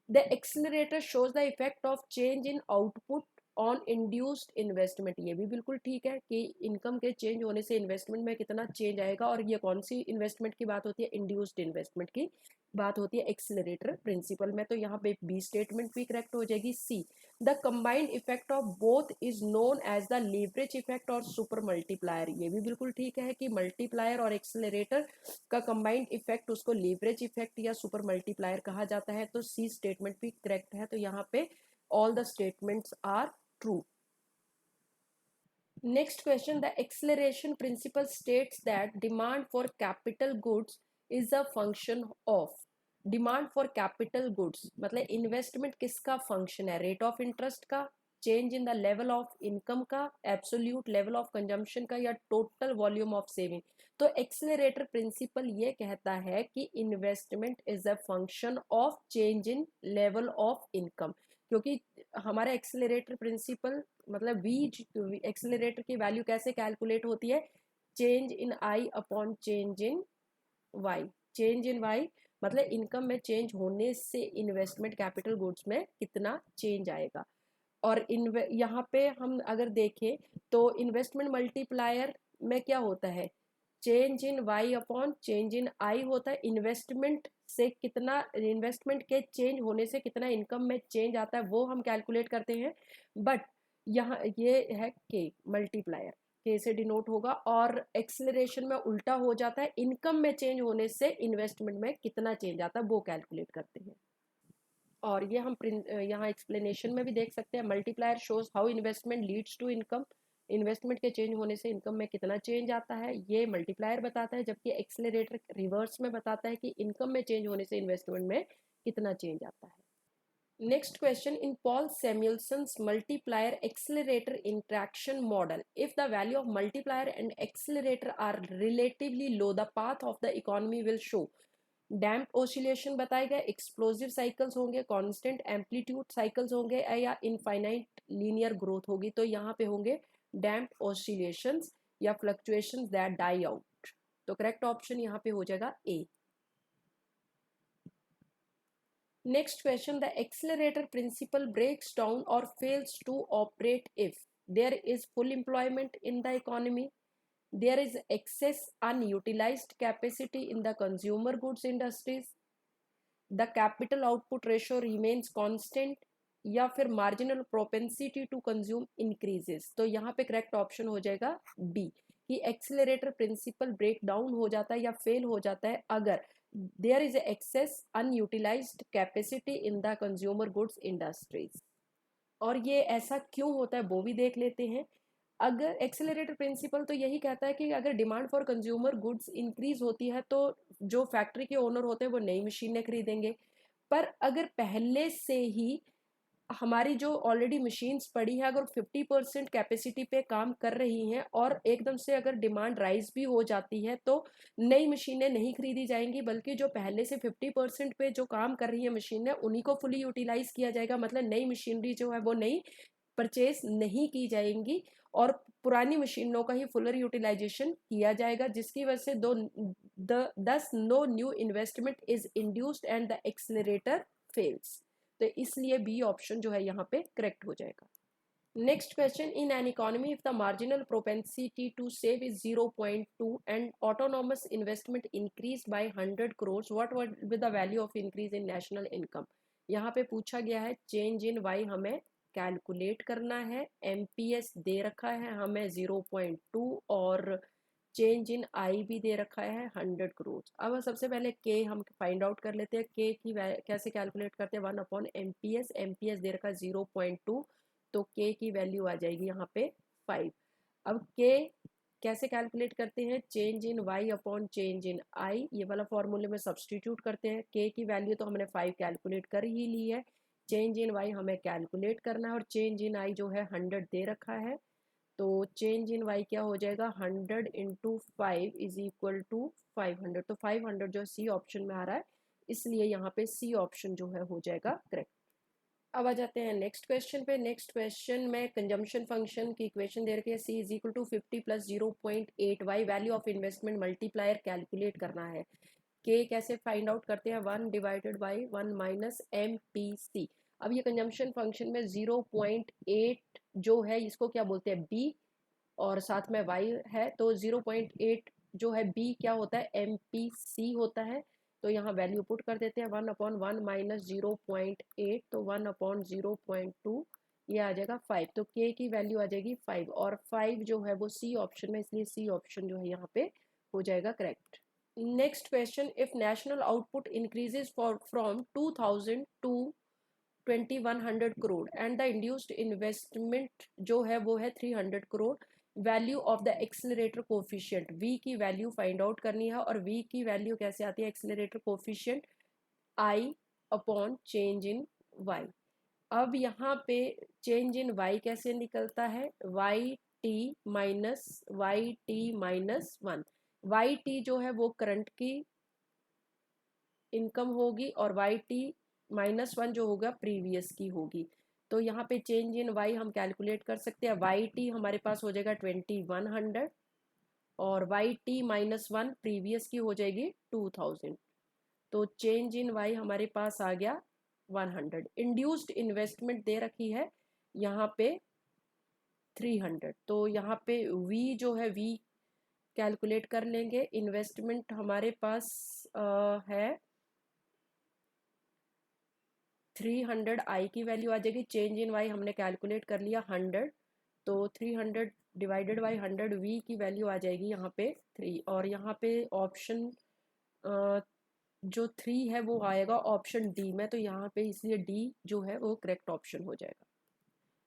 the accelerator shows the effect of change in output on induced investment, ये भी बिल्कुल ठीक है कि इनकम के चेंज होने से इन्वेस्टमेंट में कितना चेंज आएगा, और ये कौन सी इन्वेस्टमेंट की बात होती है, इंड्यूस्ड इन्वेस्टमेंट की बात होती है एक्सेलरेटर प्रिंसिपल में, तो यहाँ पे बी स्टेटमेंट भी करेक्ट हो जाएगी। C, the combined effect of both is known as the leverage effect और सुपर मल्टीप्लायर, ये भी बिल्कुल ठीक है कि मल्टीप्लायर और एक्सेलरेटर का कंबाइंड इफेक्ट उसको लीवरेज इफेक्ट या सुपर मल्टीप्लायर कहा जाता है, तो सी स्टेटमेंट भी करेक्ट है, तो यहाँ पे all the statements are true. Next question, the acceleration principle states that demand for capital goods is a function of, demand for capital goods मतलब इन्वेस्टमेंट किसका फंक्शन है, रेट ऑफ इंटरेस्ट का, change in the level of income का, absolute level of consumption का, या total volume of saving. तो accelerator principle ये कहता है कि investment is a function of change in level of income, क्योंकि हमारा एक्सेलरेटर प्रिंसिपल मतलब वी एक्सेलरेटर की वैल्यू कैसे कैलकुलेट होती है, change in I upon change in Y. Change in Y मतलब इनकम में चेंज होने से इन्वेस्टमेंट कैपिटल गुड्स में कितना चेंज आएगा। और यहाँ पे हम अगर देखें तो इन्वेस्टमेंट मल्टीप्लायर में क्या होता है, change in Y upon change in I होता है। इन्वेस्टमेंट से कितना, इन्वेस्टमेंट के चेंज होने से कितना इनकम में चेंज आता है वो हम कैलकुलेट करते हैं, बट यहाँ ये है के मल्टीप्लायर, के से डिनोट होगा, और एक्सेलरेशन में उल्टा हो जाता है, इनकम में चेंज होने से इन्वेस्टमेंट में कितना चेंज आता है वो कैलकुलेट करते हैं। और ये हम यहाँ एक्सप्लेनेशन में भी देख सकते हैं, multiplier shows how investment leads to income, investment के चेंज होने से इनकम में कितना चेंज आता है ये मल्टीप्लायर बताता है, जबकि एक्सेलरेटर रिवर्स में बताता है कि इनकम में चेंज होने से इन्वेस्टमेंट में कितना चेंज आता है। Next question, in Paul Samuelson's multiplier accelerator interaction model, if the value of multiplier and accelerator are relatively low, the path of the economy will show damp oscillation बताएगा, explosive cycles होंगे, constant amplitude cycles होंगे, या infinite linear growth होगी, तो यहाँ पे होंगे damp oscillations या फ्लक्चुएशंस दैट डाई आउट, तो करेक्ट ऑप्शन यहाँ पे हो जाएगा A. Next question, the accelerator principle breaks down और fails to operate if there is full employment in the economy, there is excess unutilized capacity in the consumer goods industries, the capital output ratio remains constant, या फिर marginal propensity to consume increases। तो यहाँ पे correct option हो जाएगा B, कि accelerator principal break down हो जाता है या फेल हो जाता है अगर there is excess unutilised capacity in the consumer goods industries. और ये ऐसा क्यों होता है वो भी देख लेते हैं। अगर एक्सेलरेटर प्रिंसिपल तो यही कहता है कि अगर demand for consumer goods increase होती है तो जो फैक्ट्री के ओनर होते हैं वो नई मशीनें खरीदेंगे। पर अगर पहले से ही हमारी जो ऑलरेडी मशीन्स पड़ी है अगर 50% कैपेसिटी पे काम कर रही हैं और एकदम से अगर डिमांड राइज भी हो जाती है तो नई मशीनें नहीं खरीदी जाएंगी, बल्कि जो पहले से 50% पे जो काम कर रही है मशीनें उन्हीं को फुली यूटिलाइज किया जाएगा। मतलब नई मशीनरी जो है वो नई परचेज नहीं की जाएंगी और पुरानी मशीनों का ही फुलर यूटिलाइजेशन किया जाएगा, जिसकी वजह से thus no new investment is induced and the accelerator fails. तो इसलिए बी ऑप्शन जो है यहाँ पे करेक्ट हो जाएगा। Next question, in an economy if the marginal propensity to save is 0.2 and autonomous investment increase by 100 crores, what with the value of increase in national income. यहाँ पे पूछा गया है चेंज इन वाई हमें calculate करना है, MPS दे रखा है हमें 0.2 और चेंज इन आई भी दे रखा है 100 करोड़। अब सबसे पहले के हम फाइंड आउट कर लेते हैं, के की कैसे कैलकुलेट करते हैं, 1/एमपीएस, एमपीएस दे रखा है 0.2 तो के की वैल्यू आ जाएगी यहाँ पे 5। अब के कैसे कैलकुलेट करते हैं, change in Y upon change in I, ये वाला फॉर्मूले में सब्सटीट्यूट करते हैं। के की वैल्यू तो हमने 5 कैलकुलेट कर ही ली है, चेंज इन वाई हमें कैलकुलेट करना है और चेंज इन आई जो है 100 दे रखा है। तो चेंज इन वाई क्या हो जाएगा, 100 इंटू 5 इज इक्वल टू 500। तो 500 जो सी ऑप्शन में आ रहा है, इसलिए यहाँ पे सी ऑप्शन जो है हो जाएगा करेक्ट। अब आ जाते हैं नेक्स्ट क्वेश्चन पे। नेक्स्ट क्वेश्चन में कंजम्पशन फंक्शन की इक्वेशन दे रखी है, C is equal to 50 plus 0.8 Y, value of investment multiplier calculate करना है। के कैसे फाइंड आउट करते हैं, 1 divided by 1 minus M P C. अब ये कंजम्पशन फंक्शन में 0.8 जो है इसको क्या बोलते हैं, बी, और साथ में वाई है, तो 0.8 जो है बी क्या होता है, एम पी सी होता है। तो यहाँ वैल्यू पुट कर देते हैं, 1/1 माइनस 0.8, तो 1/0.2, ये आ जाएगा 5। तो के की वैल्यू आ जाएगी 5 और 5 जो है वो सी ऑप्शन में, इसलिए सी ऑप्शन जो है यहाँ पे हो जाएगा correct. Next question, if national output increases from 2000 to 2100 crore and the induced investment जो है वो है 300 crore, value of the accelerator coefficient, V की वैल्यू फाइंड आउट करनी है। और वी की वैल्यू कैसे आती है, accelerator coefficient I upon change in Y. अब यहाँ पे चेंज इन वाई कैसे निकलता है, Y T minus 1। Y T जो है वो करंट की इनकम होगी और वाई टी -1 जो होगा प्रीवियस की होगी। तो यहाँ पे चेंज इन वाई हम कैलकुलेट कर सकते हैं, वाई टी हमारे पास हो जाएगा 2100 और वाई टी -1 प्रीवियस की हो जाएगी 2000। तो चेंज इन वाई हमारे पास आ गया 100। इंड्यूस्ड इन्वेस्टमेंट दे रखी है यहाँ पे 300, तो यहाँ पे वी जो है वी कैलकुलेट कर लेंगे। इन्वेस्टमेंट हमारे पास है 300, आई की वैल्यू आ जाएगी, चेंज इन वाई हमने कैलकुलेट कर लिया 100, तो 300 डिवाइडेड बाई 100, वी की वैल्यू आ जाएगी यहाँ पे 3 और यहाँ पे ऑप्शन जो 3 है वो आएगा ऑप्शन डी में, तो यहाँ पे इसलिए डी जो है वो करेक्ट ऑप्शन हो जाएगा।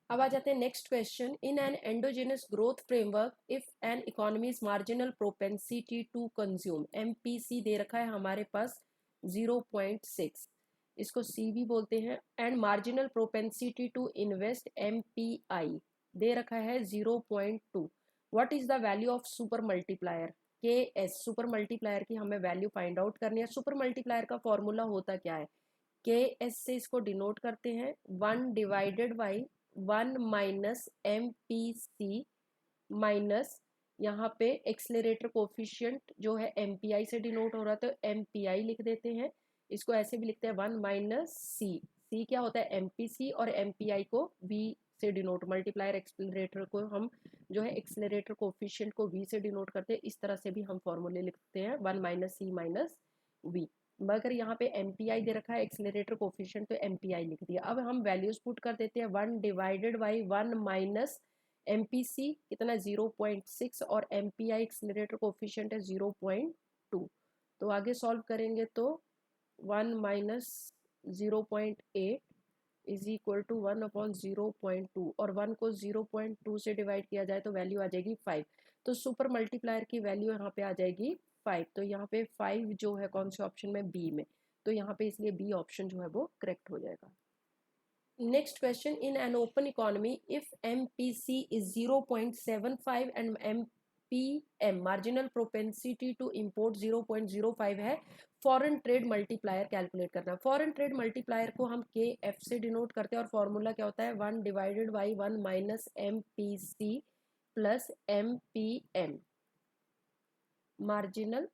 अब आ जाते हैं next question, in an endogenous growth framework if an economy's marginal propensity to consume, MPC दे रखा है हमारे पास 0.6, इसको सी भी बोलते हैं, and marginal propensity to invest MPI दे रखा है 0.2, what is the value of super multiplier, K S. Super multiplier की हमें वैल्यू फाइंड आउट करनी है। सुपर मल्टीप्लायर का फॉर्मूला होता क्या है, के एस से इसको डिनोट करते हैं 1 divided by 1 minus M P C minus यहाँ पे एक्सलरेटर कोफिशिएंट जो है एम पी आई से डिनोट हो रहा है तो एम पी आई लिख देते हैं, इसको ऐसे भी लिखते हैं 1 माइनस सी। सी क्या होता है? एमपीसी, और एमपीआई को वी से डिनोट, मल्टीप्लायर एक्सलरेटर को हम जो है एक्सलरेटर कोफिशिएंट को वी से डिनोट करते हैं। इस तरह से भी हम फॉर्मूले लिखते हैं 1 माइनस सी माइनस वी। मगर यहाँ पे एमपीआई दे रखा है एक्सलरेटर कोफिशिएंट, तो एमपीआई लिख दिया। अब हम वैल्यूज पुट कर देते हैं। 1 डिवाइडेड बाई 1 माइनस एमपीसी कितना 0.6 और एमपीआई एक्सलरेटर कोफिशिएंट है 0.2। तो आगे सॉल्व करेंगे तो 1 minus 0.8 is equal to 1 upon 0.2, और 1 को 0.2 से डिवाइड किया जाए तो वैल्यू आ जाएगी 5। तो सुपर मल्टीप्लायर की वैल्यू यहाँ पे आ जाएगी 5। तो यहाँ पे 5 जो है कौन से ऑप्शन में? बी में। तो यहाँ पे इसलिए बी ऑप्शन जो है वो करेक्ट हो जाएगा। Next question, in an open economy if MPC is 0.75 and MPM marginal propensity to import 0.05 है, फॉरेन ट्रेड मल्टीप्लायर कैलकुलेट करना। फॉरेन ट्रेड मल्टीप्लायर को हम के एफ से डिनोट करते हैं और फॉर्मूला क्या होता है? 1 divided by 1 minus MPC plus MPM marginal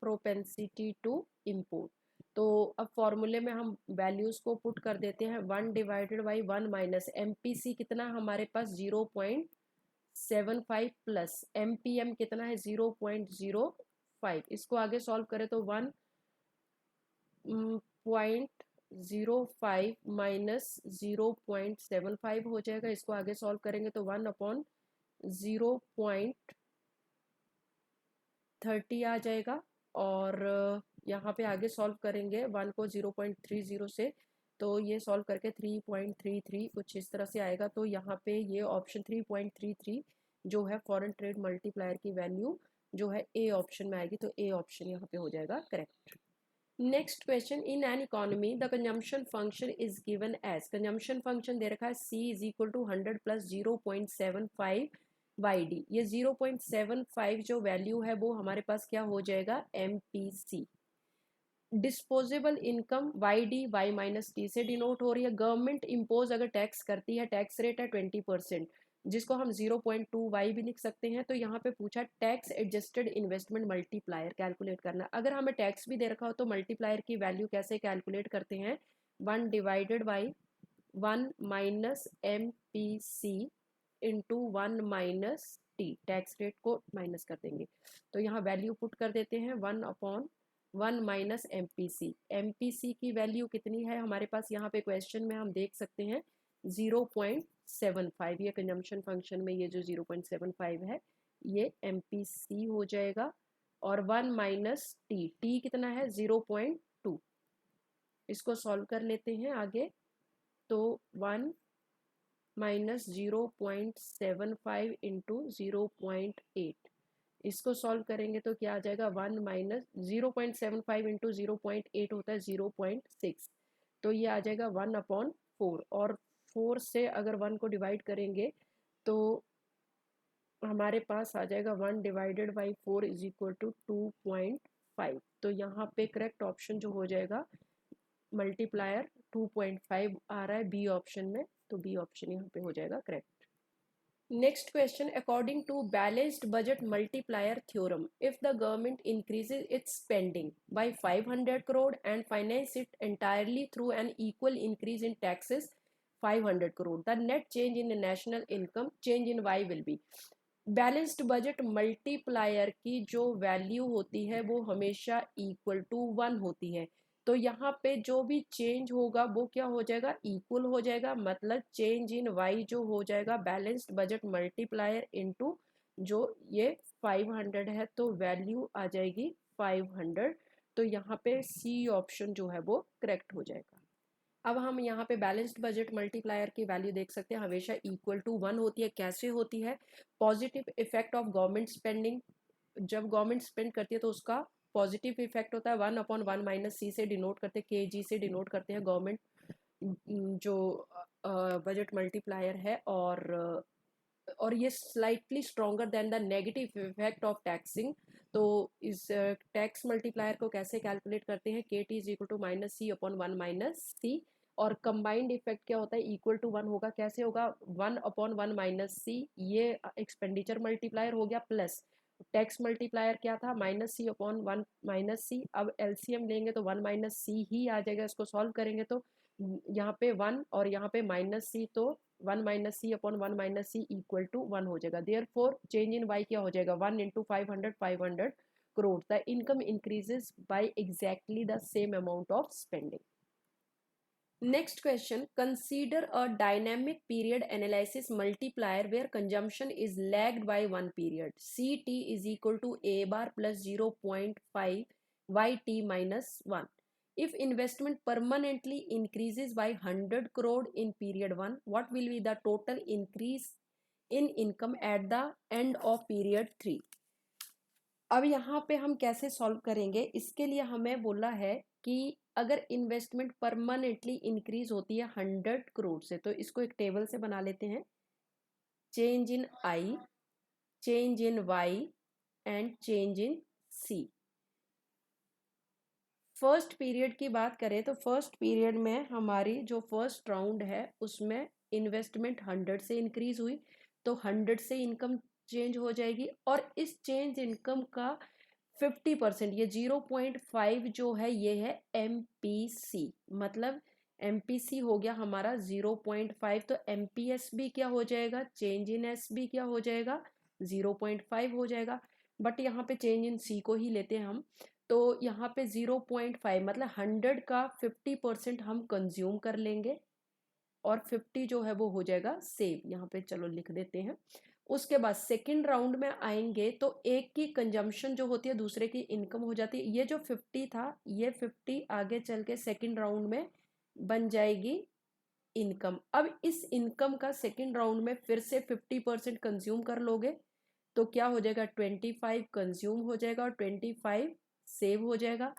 propensity to import. तो अब फॉर्मूले में हम वैल्यूज को पुट कर देते हैं। 1 डिवाइडेड बाई 1 माइनस एमपीसी कितना हमारे पास 0.75 प्लस एमपीएम कितना है 0.05। इसको आगे सॉल्व करें तो 1.05 माइनस 0.75 हो जाएगा। इसको आगे सॉल्व करेंगे तो 1 अपॉन 0.30 आ जाएगा। और यहाँ पे आगे सॉल्व करेंगे 1 को 0.30 से, तो ये सॉल्व करके 3.33 कुछ इस तरह से आएगा। तो यहाँ पे ये ऑप्शन 3.33 जो है फॉरेन ट्रेड मल्टीप्लायर की वैल्यू जो है ए ऑप्शन में आएगी। तो ए ऑप्शन यहाँ पे हो जाएगा correct. Next question, in an economy the consumption function is given as, consumption function दे रखा है c is equal to 100 plus 0.75 Y D. ये 0.75 जो वैल्यू है वो हमारे पास क्या हो जाएगा? MPC. Disposable income Y D Y minus T से डिनोट हो रही है। गवर्नमेंट इम्पोज अगर टैक्स करती है, टैक्स रेट है 20%, जिसको हम 0.2 वाई भी लिख सकते हैं। तो यहाँ पे पूछा tax adjusted investment multiplier calculate करना। अगर हमें टैक्स भी दे रखा हो तो मल्टीप्लायर की वैल्यू कैसे कैलकुलेट करते हैं? 1 divided by 1 minus M P C into 1 minus T, tax rate को माइनस कर देंगे। तो यहाँ वैल्यू पुट कर देते हैं 1 अपॉन 1 माइनस एमपीसी। एमपीसी की वैल्यू कितनी है हमारे पास? यहाँ पे क्वेश्चन में हम देख सकते हैं 0.75। ये कंजम्पशन फंक्शन में ये जो 0.75 है ये एमपीसी हो जाएगा। और 1 माइनस टी, टी कितना है? 0.2। इसको सॉल्व कर लेते हैं आगे। तो 1 माइनस 0.75 इंटू 0.8, इसको सॉल्व करेंगे तो क्या आ जाएगा? 1 माइनस 0.75 इंटू 0.8 होता है 0.6। तो ये आ जाएगा 1 अपॉन 4, और 4 से अगर 1 को डिवाइड करेंगे तो हमारे पास आ जाएगा 1 divided by 4 is equal to 2.5। तो यहाँ पे करेक्ट ऑप्शन जो हो जाएगा मल्टीप्लायर 2.5 आ रहा है बी ऑप्शन में। तो बी ऑप्शन यहाँ पे हो जाएगा correct. Next question, according to balanced budget multiplier theorem, if the government increases its spending by 500 crore and finance it entirely through an equal increase in taxes 500 crore, the net change in the national income change in y will be। Balanced budget multiplier की जो value होती है वो हमेशा equal to 1 होती है। तो यहाँ पे जो भी चेंज होगा वो क्या हो जाएगा? इक्वल हो जाएगा। मतलब चेंज इन वाई जो हो जाएगा बैलेंस्ड बजट मल्टीप्लायर इनटू जो ये 500 है, तो वैल्यू आ जाएगी 500। तो यहाँ पे सी ऑप्शन जो है वो करेक्ट हो जाएगा। अब हम यहाँ पे बैलेंस्ड बजट मल्टीप्लायर की वैल्यू देख सकते हैं हमेशा इक्वल टू 1 होती है। कैसे होती है? Positive effect of government spending, जब गवर्नमेंट स्पेंड करती है तो उसका पॉजिटिव इफेक्ट होता है 1 अपॉन 1 माइनस सी से डिनोट करते हैं, के जी से डिनोट करते हैं गवर्नमेंट जो बजट मल्टीप्लायर है। और ये slightly stronger than the negative effect of taxing. तो इस टैक्स मल्टीप्लायर को कैसे कैलकुलेट करते हैं? K T is equal to minus C upon 1 minus C. और कंबाइंड इफेक्ट क्या होता है? इक्वल टू 1 होगा। कैसे होगा? 1 अपॉन 1 माइनस सी, ये एक्सपेंडिचर मल्टीप्लायर हो गया, प्लस टैक्स मल्टीप्लायर क्या था, minus C upon one minus सी। अब एलसीएम लेंगे तो वन माइनस सी ही आ जाएगा, इसको सॉल्व करेंगे तो यहाँ पे वन और यहाँ पे माइनस सी, तो one minus C upon one minus C equal to one हो जाएगा। देयरफॉर चेंज इन वाई क्या हो जाएगा, 1 into 500 crore। The income increases by exactly the same amount of spending. Next question, consider a dynamic period analysis multiplier where consumption is lagged by one period. Ct is equal to a bar plus 0.5 yt minus 1. If investment permanently increases by 100 crore in period 1, what will be the total increase in income at the end of period 3? अब यहाँ पे हम कैसे solve करेंगे, इसके लिए हमें बोला है कि अगर इन्वेस्टमेंट परमानेंटली इंक्रीज होती है 100 करोड़ से, तो इसको एक टेबल से बना लेते हैं। Change in I, change in Y and change in C. First period की बात करें तो फर्स्ट पीरियड में हमारी जो फर्स्ट राउंड है उसमें इन्वेस्टमेंट 100 से इंक्रीज हुई, तो 100 से इनकम चेंज हो जाएगी और इस चेंज इनकम का 50%, ये 0.5 जो है ये है MPC, मतलब MPC हो गया हमारा 0.5, तो MPS भी क्या हो जाएगा, चेंज इन एस भी क्या हो जाएगा 0.5 हो जाएगा। बट यहाँ पे चेंज इन सी को ही लेते हैं हम, तो यहाँ पे 0.5 मतलब 100 का 50% हम कंज्यूम कर लेंगे और 50 जो है वो हो जाएगा सेव, यहाँ पे चलो लिख देते हैं। उसके बाद सेकंड राउंड में आएंगे तो एक की कंजम्पशन जो होती है दूसरे की इनकम हो जाती है। ये जो 50 था ये 50 आगे चल के सेकंड राउंड में बन जाएगी इनकम। अब इस इनकम का सेकंड राउंड में फिर से 50% कंज्यूम कर लोगे तो क्या हो जाएगा, 25 कंज्यूम हो जाएगा और 25 सेव हो जाएगा।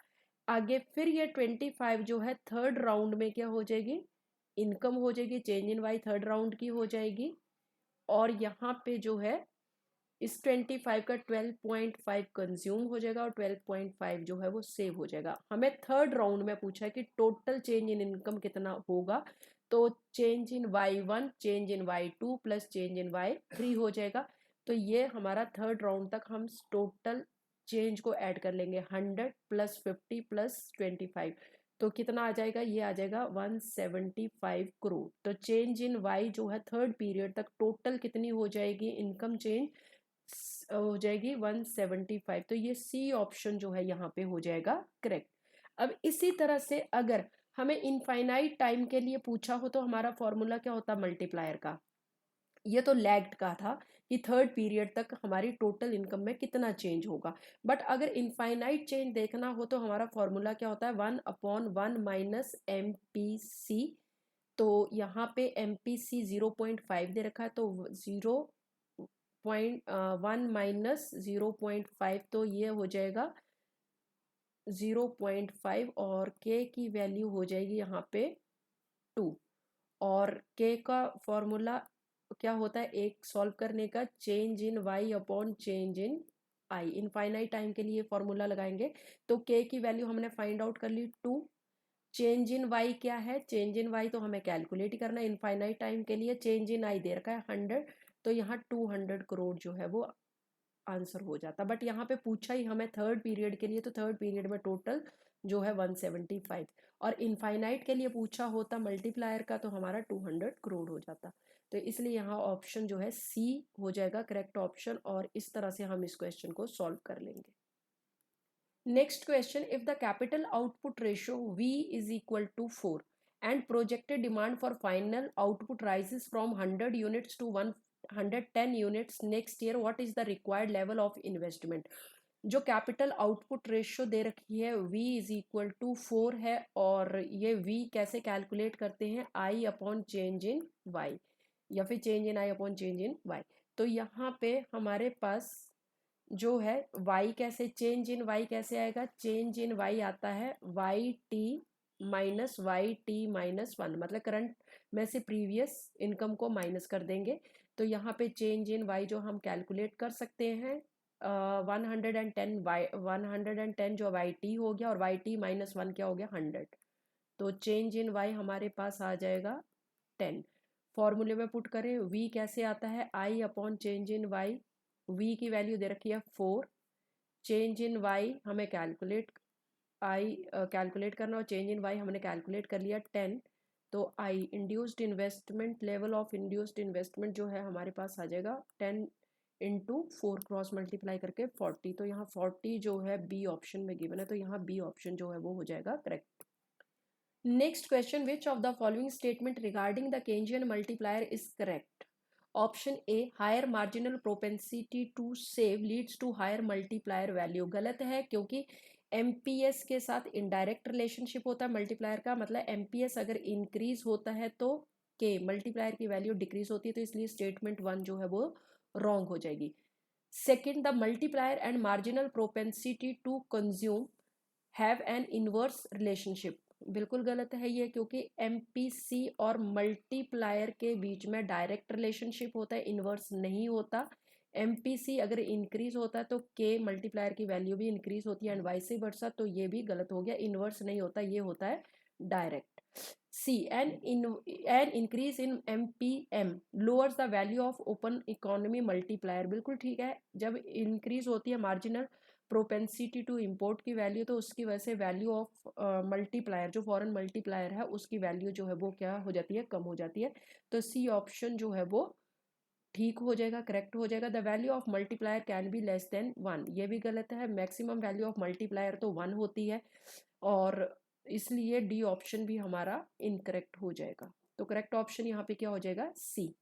आगे फिर ये 25 जो है थर्ड राउंड में क्या हो जाएगी, इनकम हो जाएगी, change in Y third round की हो जाएगी। और यहाँ पे जो है इस 25 का 12.5 कंज्यूम हो जाएगा और 12.5 जो है वो सेव हो जाएगा। हमें थर्ड राउंड में पूछा है कि टोटल चेंज इन इनकम कितना होगा, तो change in y1 change in y2 plus change in y3 हो जाएगा। तो ये हमारा थर्ड राउंड तक हम टोटल चेंज को ऐड कर लेंगे, 100 प्लस 50 प्लस 25, तो कितना आ जाएगा, ये आ जाएगा 175 करोड़। तो चेंज इन वाई जो है थर्ड पीरियड तक टोटल कितनी हो जाएगी, इनकम चेंज हो जाएगी 175। तो ये सी ऑप्शन जो है यहाँ पे हो जाएगा करेक्ट। अब इसी तरह से अगर हमें इनफाइनाइट टाइम के लिए पूछा हो तो हमारा फॉर्मूला क्या होता है मल्टीप्लायर का, ये तो लैग्ड का था कि थर्ड पीरियड तक हमारी टोटल इनकम में कितना चेंज होगा। बट अगर इनफाइनाइट चेंज देखना हो तो हमारा फॉर्मूला क्या होता है 1/1 माइनस MPC। तो यहाँ पे MPC 0.5 दे रखा है, तो 0.1 माइनस 0.5, तो ये हो जाएगा 0.5 और K की वैल्यू हो जाएगी यहाँ पे 2। और K का फॉर्मूला क्या होता है एक सॉल्व करने का, change in Y upon change in I. Infinite time के लिए फॉर्मूला लगाएंगे तो K की वैल्यू हमने फाइंड आउट कर ली 2। चेंज इन वाई क्या है, चेंज इन वाई तो हमें कैलकुलेट करना है इनफाइनाइट टाइम के लिए। चेंज इन आई दे रखा है 100, तो यहाँ 200 करोड़ जो है वो आंसर हो जाता। बट यहाँ पे पूछा ही हमें थर्ड पीरियड के लिए, तो थर्ड पीरियड में टोटल जो है 175, और इनफाइनाइट के लिए पूछा होता मल्टीप्लायर का तो हमारा 200 करोड़ हो जाता। तो इसलिए यहाँ ऑप्शन जो है सी हो जाएगा करेक्ट ऑप्शन, और इस तरह से हम इस क्वेश्चन को सॉल्व कर लेंगे। Next question, if the capital output ratio V is equal to 4 and projected demand for final output rises from 100 units to 110 units next year, what is the required level of investment? जो capital output ratio दे रखी है V is equal to 4 है, और ये V कैसे calculate करते हैं, I upon change in Y, या फिर change in I upon change in Y। तो यहाँ पे हमारे पास जो है y कैसे, चेंज इन y कैसे आएगा, चेंज इन y आता है YT माइनस YT माइनस 1, मतलब करंट में से प्रीवियस इनकम को माइनस कर देंगे। तो यहाँ पे चेंज इन y जो हम कैलकुलेट कर सकते हैं 110 जो YT हो गया, और YT माइनस 1 क्या हो गया 100, तो चेंज इन y हमारे पास आ जाएगा 10। फॉर्मूले में पुट करें V कैसे आता है I upon change in y, v की वैल्यू दे रखी है 4, चेंज इन y हमें कैलकुलेट करना, और चेंज इन y हमने कैलकुलेट कर लिया 10। तो i induced investment, level of induced investment जो है हमारे पास आ जाएगा 10 इंटू 4 क्रॉस मल्टीप्लाई करके 40। तो यहाँ 40 जो है बी ऑप्शन में गिवन है, तो यहाँ बी ऑप्शन जो है वो हो जाएगा correct. Next question, which of the following statement regarding the Keynesian multiplier is correct? Option A, higher marginal propensity to save leads to higher multiplier value. गलत है, क्योंकि एमपीएस के साथ इनडायरेक्ट रिलेशनशिप होता है मल्टीप्लायर का, मतलब एमपीएस अगर इंक्रीज होता है तो के मल्टीप्लायर की वैल्यू डिक्रीज होती है, तो इसलिए स्टेटमेंट 1 जो है वो रॉन्ग हो जाएगी। Second, the multiplier and marginal propensity to consume have an inverse relationship. बिल्कुल गलत है ये, क्योंकि एमपीसी और मल्टीप्लायर के बीच में डायरेक्ट रिलेशनशिप होता है, इनवर्स नहीं होता। एमपीसी अगर इंक्रीज होता है तो के मल्टीप्लायर की वैल्यू भी इंक्रीज होती है एंड वाइस वर्सा, तो ये भी गलत हो गया, इनवर्स नहीं होता, ये होता है direct. C, an increase in MPM lowers the value of open economy multiplier. बिल्कुल ठीक है, जब इंक्रीज होती है मार्जिनल प्रोपेंसिटी टू इंपोर्ट की वैल्यू, तो उसकी वजह से वैल्यू ऑफ मल्टीप्लायर जो फॉरेन मल्टीप्लायर है उसकी वैल्यू जो है वो क्या हो जाती है, कम हो जाती है। तो सी ऑप्शन जो है वो ठीक हो जाएगा, करेक्ट हो जाएगा। The value of multiplier can be less than 1, ये भी गलत है, मैक्सिमम वैल्यू ऑफ मल्टीप्लायर तो 1 होती है, और इसलिए डी ऑप्शन भी हमारा इनकरेक्ट हो जाएगा। तो करेक्ट ऑप्शन यहाँ पे क्या हो जाएगा, सी।